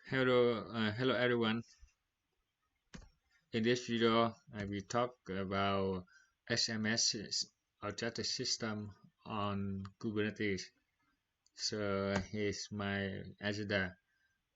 Hello everyone. In this video, I will talk about HMS object system on Kubernetes. So here's my agenda.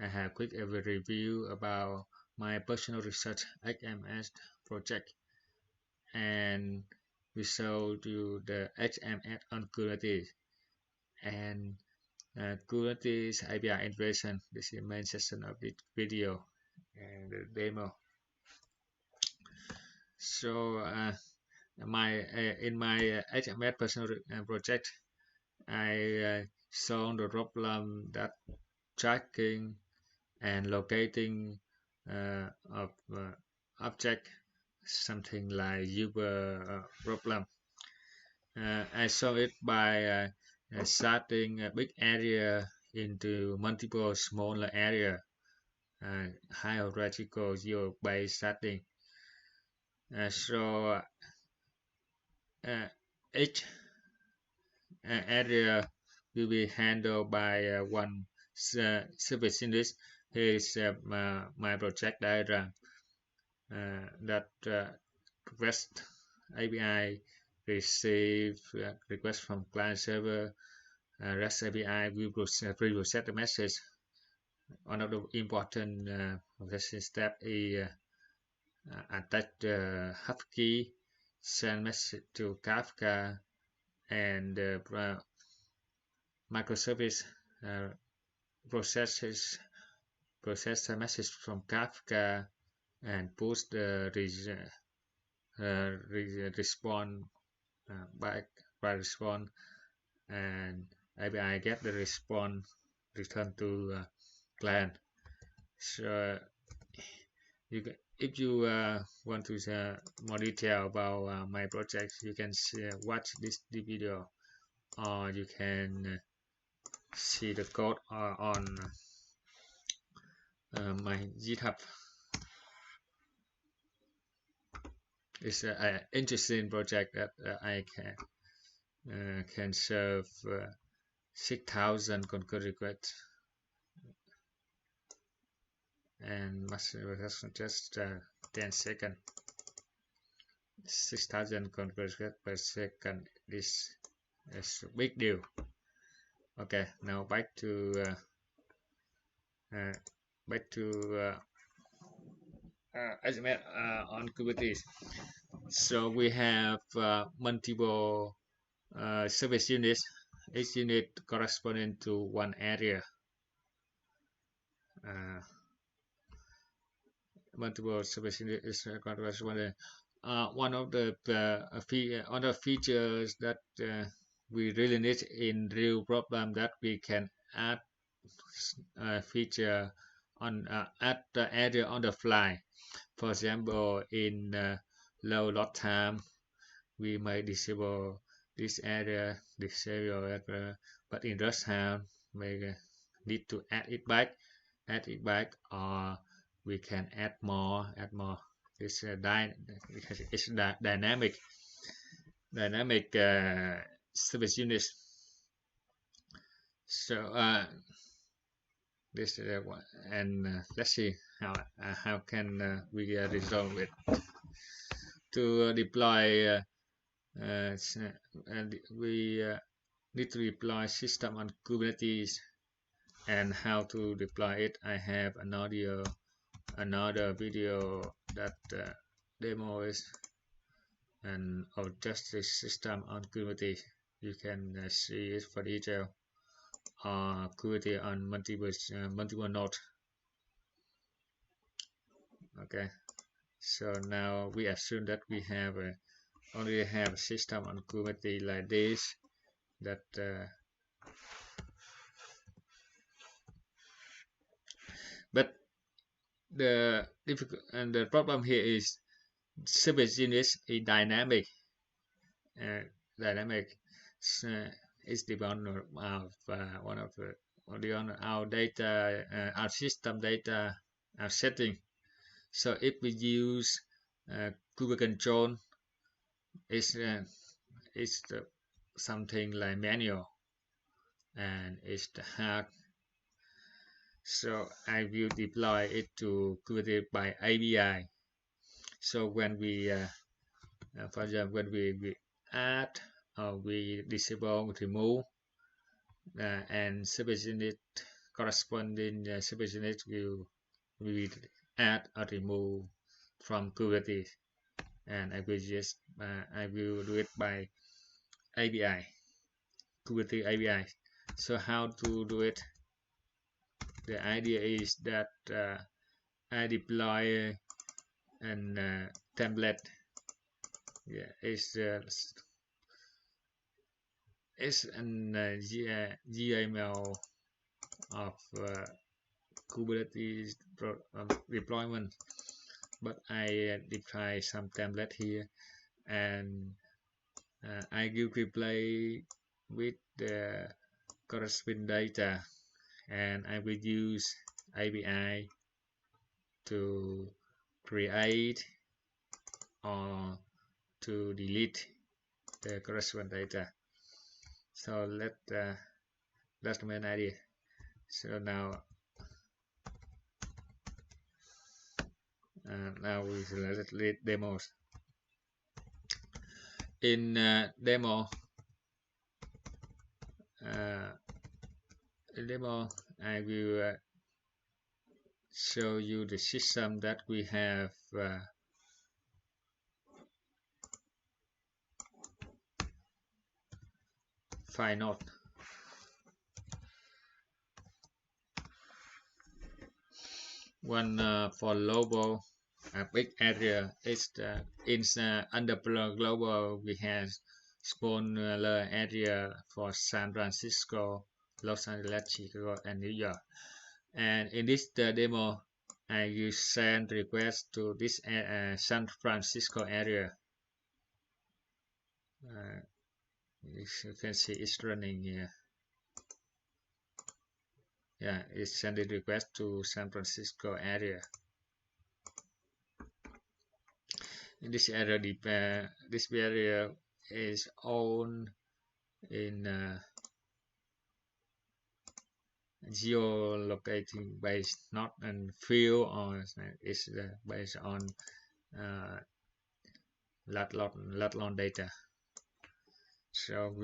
I have quick review about my personal research HMS project, and we show you the HMS on Kubernetes and Kubernetes API integration. This is the main section of this video and the demo. So my in my HMS personal project, I solved the problem that tracking and locating of object, something like Uber problem. I solved it by sorting a big area into multiple smaller area, hierarchical zero-based sorting. So each area will be handled by one service unit. Here is my project diagram that REST API receive request from client server. REST API will process the message. One of the important processing step is attach the husky, send message to Kafka, and microservice process the message from Kafka and push the response back by response, and API get the response return to client. So if you want to more detail about my project, you can watch this video, or you can see the code on my GitHub. It's an interesting project that I can serve 6,000 concurrent requests, and must just 10 seconds. 6,000 concurrent requests per second. This is a big deal. Okay, now back to HMS on Kubernetes. So we have multiple service units. Each unit corresponding to one area. Multiple service units is corresponding. One of the other features that we really need in real problem that we can add feature on add the area on the fly. For example, in low load time, we might disable this area, but in rush time, we need to add it back, or we can add more. It's it's dynamic service units. So this one, and let's see how can we resolve it. To deploy, we need to deploy system on Kubernetes, and how to deploy it. I have another video that demos and of just the system on Kubernetes. You can see it for detail. Kubernetes on multiple nodes. Okay, so now we assume that we have only have a system on Kubernetes like this, that but the difficult and the problem here is service units is dynamic. Dynamic is dependent of one of on our data, our system data, our setting. So if we use Kubernetes control, it's something like manual, and it's hard. So I will deploy it to Kubernetes by API. So when we for example, when we add or we disable, remove, and service unit corresponding service unit will we add or remove from Kubernetes, and I will do it by API, Kubernetes API. So how to do it? The idea is that I deploy an template. Yeah, it's an GML of Kubernetes deployment, but I deploy some template here, and I will replay with the corresponding data, and I will use API to create or to delete the corresponding data. So that's the main idea. So now we let's read demos. In demo I will show you the system that we have file node. One for global big area is under global we have smaller area for San Francisco, Los Angeles, Chicago, and New York. And in this demo, I will send request to this San Francisco area. You can see it's running here. Yeah, it's sending request to San Francisco area. In this area, this area is owned in geolocating based, not on field, or it's based on lat long data. So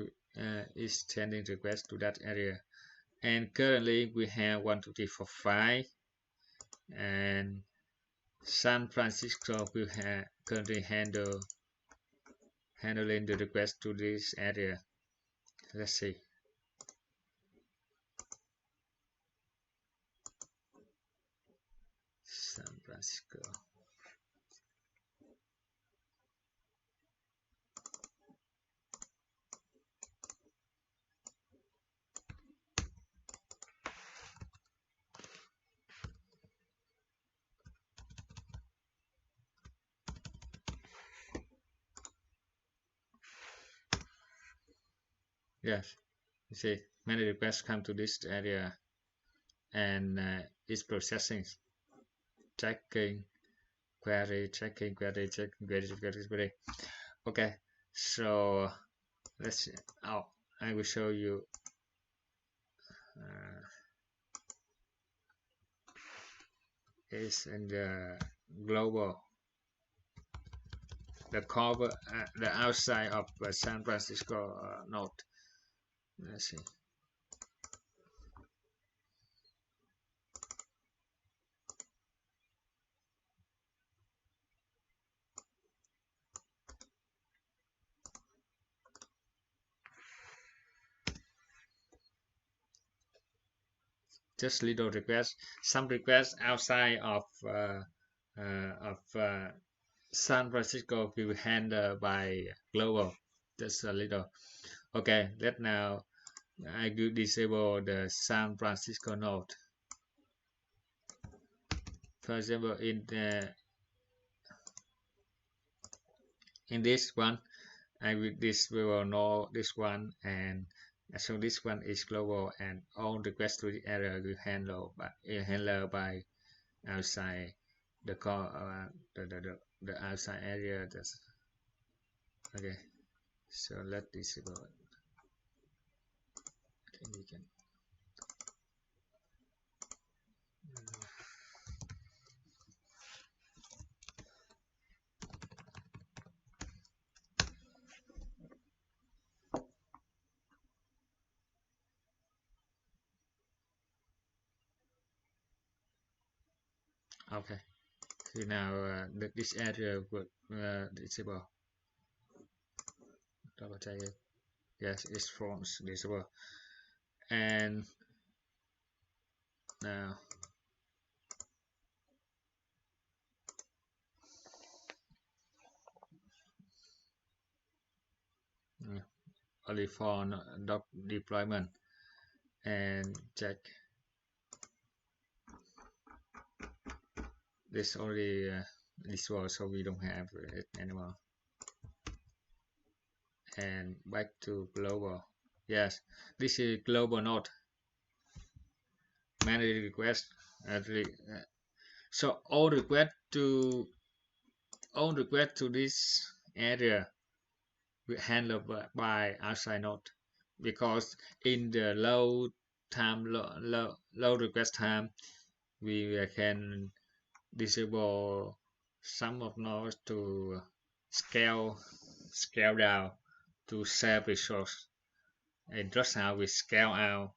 it's sending request to that area, and currently we have 1 2 3 4 5, and San Francisco will currently handling the request to this area. Let's see. San Francisco. Yes, you see, many requests come to this area, and it's processing, checking, query. Okay, so let's see. Oh, I will show you. Is in the global, the cover, the outside of San Francisco node. Let's see. Just little requests. Some requests outside of San Francisco will be handled by global. Just a little. Okay, let now I will disable the San Francisco node. For example, in this one, I will disable no this one, and so this one is global, and all requests to the area will handled by outside the the outside area. That's okay. So let's disable it. I think we can. Okay. So now this area would disable. Double check it. Yes, it's false disable. And now only for doc deployment and check this only this was, so we don't have it anymore. And back to global. Yes, this is global node manage request. So all request to this area will handled by outside node, because in the low request time we can disable some of nodes to scale down to save resource, and just how we scale out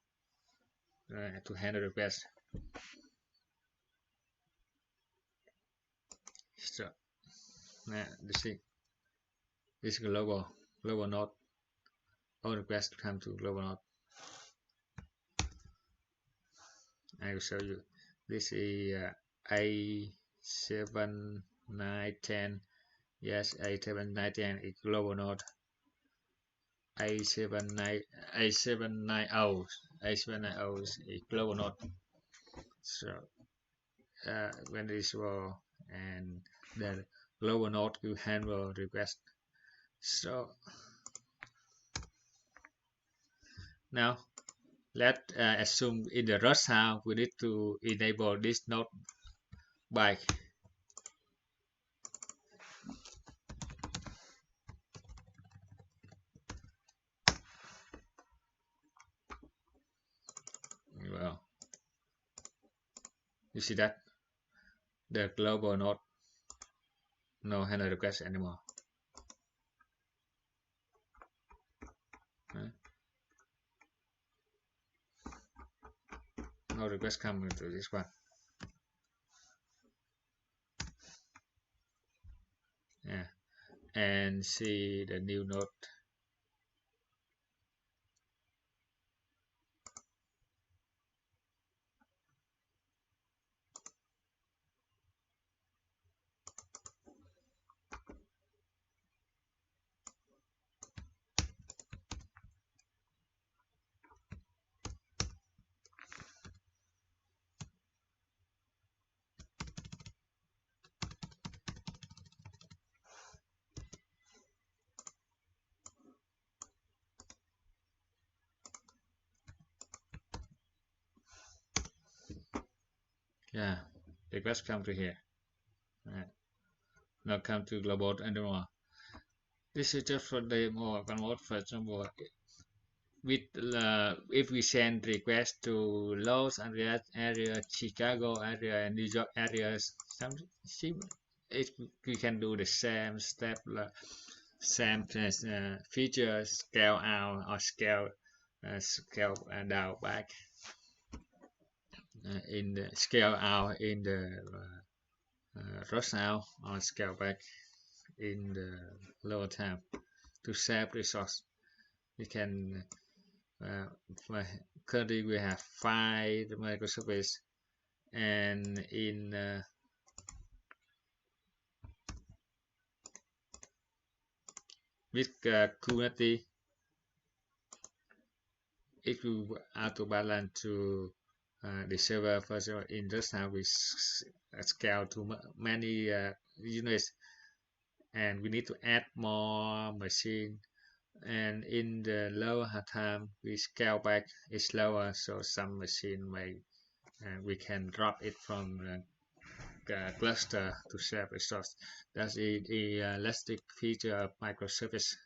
to handle request. So this global node, all requests come to global node. I will show you. This is A7910. Yes, A7910 is global node. A790 is global node. So when this will, and the global node will handle request. So now let's assume in the rush hour we need to enable this node by well, you see that the global node no handle request anymore. No request coming to this one. Yeah, and see the new node. Yeah, request come to here. Now come to global anymore. This is just for demo. One more, for example, with if we send request to Los Angeles area, Chicago area, and New York areas, we can do the same step, same feature, scale out or scale down back in the scale out in the rush out, or scale back in the lower time to save resource. We can currently we have 5 microservices, and in with Kubernetes it will auto balance to the server. First of all, in just now we scale to many units, and we need to add more machine, and in the lower time we scale back is lower, so some machine may we can drop it from the cluster to save resource. That's the elastic feature of microservice.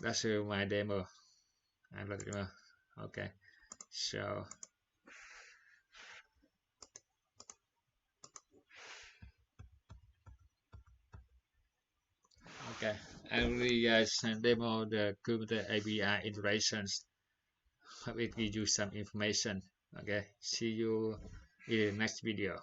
That's my demo. Okay, so okay, I will demo the Kubernetes API integrations. Hope it gives you some information. Okay, see you in the next video.